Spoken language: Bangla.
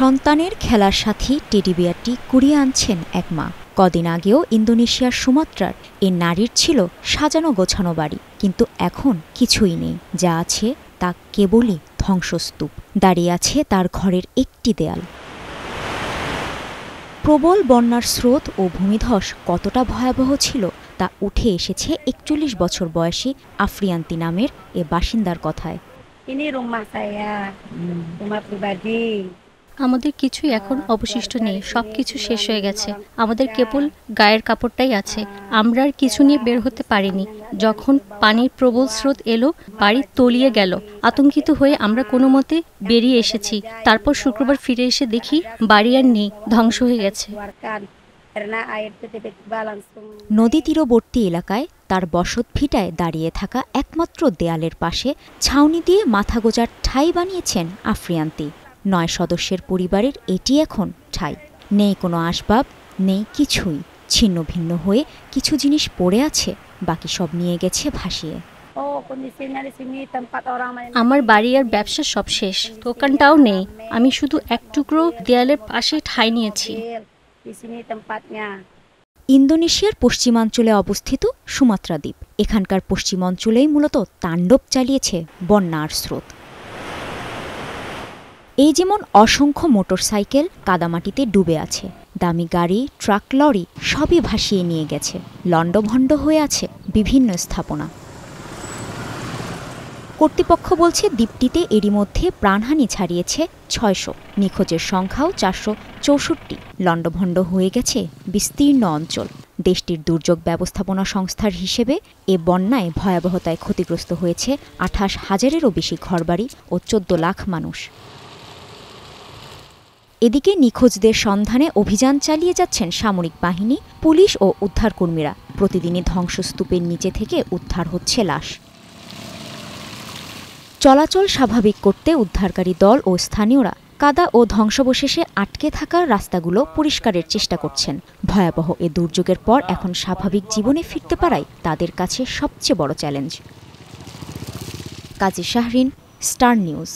সন্তানের খেলার সাথী টেডি বিয়ারটি কুড়িয়ে আনছেন এক মা। কদিন আগেও ইন্দোনেশিয়ার সুমাত্রার এ নারীর ছিল সাজানো গোছানো বাড়ি, কিন্তু এখন কিছুই নেই। যা আছে তা কেবলই ধ্বংসস্তূপ। দাঁড়িয়ে আছে তার ঘরের একটি দেয়াল। প্রবল বন্যার স্রোত ও ভূমিধস কতটা ভয়াবহ ছিল তা উঠে এসেছে ৪১ বছর বয়সী আফরিয়ান্তি নামের এ বাসিন্দার কথায়। আমাদের কিছুই এখন অবশিষ্ট নেই, সবকিছু শেষ হয়ে গেছে। আমাদের কেবল গায়ের কাপড়টাই আছে। আমরা আর কিছু নিয়ে বের হতে পারিনি। যখন পানির প্রবল স্রোত এলো, বাড়ি তলিয়ে গেল। আতঙ্কিত হয়ে আমরা কোনো মতে বেরিয়ে এসেছি। তারপর শুক্রবার ফিরে এসে দেখি বাড়ি আর নেই, ধ্বংস হয়ে গেছে। নদী তীরবর্তী এলাকায় তার বসত ভিটায় দাঁড়িয়ে থাকা একমাত্র দেয়ালের পাশে ছাউনি দিয়ে মাথা গোজার ঠাঁই বানিয়েছেন আফরিয়ান্তি। ৯ সদস্যের পরিবারের এটি এখন ঠাঁই। নেই কোনো আসবাব, নেই কিছুই। ছিন্ন ভিন্ন হয়ে কিছু জিনিস পড়ে আছে, বাকি সব নিয়ে গেছে ভাসিয়ে। আমার বাড়ি আর ব্যবসা সব শেষ, দোকানটাও নেই। আমি শুধু এক টুকরো দেয়ালের পাশে ঠাঁই নিয়েছি। ইন্দোনেশিয়ার পশ্চিমাঞ্চলে অবস্থিত সুমাত্রা দ্বীপ। এখানকার পশ্চিমাঞ্চলেই মূলত তাণ্ডব চালিয়েছে বন্যার স্রোত। এই যেমন অসংখ্য মোটরসাইকেল কাদামাটিতে ডুবে আছে, দামি গাড়ি, ট্রাক, লরি সবই ভাসিয়ে নিয়ে গেছে। লণ্ডভণ্ড হয়ে আছে বিভিন্ন স্থাপনা। কর্তৃপক্ষ বলছে দ্বীপটিতে এরই মধ্যে প্রাণহানি ছাড়িয়েছে ৬০০, নিখোঁজের সংখ্যাও ৪৬৪। লণ্ডভণ্ড হয়ে গেছে বিস্তীর্ণ অঞ্চল। দেশটির দুর্যোগ ব্যবস্থাপনা সংস্থার হিসেবে এ বন্যায় ভয়াবহতায় ক্ষতিগ্রস্ত হয়েছে ২৮,০০০-এরও বেশি ঘরবাড়ি ও ১৪ লাখ মানুষ। এদিকে নিখোঁজদের সন্ধানে অভিযান চালিয়ে যাচ্ছেন সামরিক বাহিনী, পুলিশ ও উদ্ধারকর্মীরা। প্রতিদিনই ধ্বংসস্তূপের নিচে থেকে উদ্ধার হচ্ছে লাশ। চলাচল স্বাভাবিক করতে উদ্ধারকারী দল ও স্থানীয়রা কাদা ও ধ্বংসাবশেষে আটকে থাকা রাস্তাগুলো পরিষ্কারের চেষ্টা করছেন। ভয়াবহ এ দুর্যোগের পর এখন স্বাভাবিক জীবনে ফিরতে পারাই তাদের কাছে সবচেয়ে বড় চ্যালেঞ্জ। কাজী শাহরিন, স্টার নিউজ।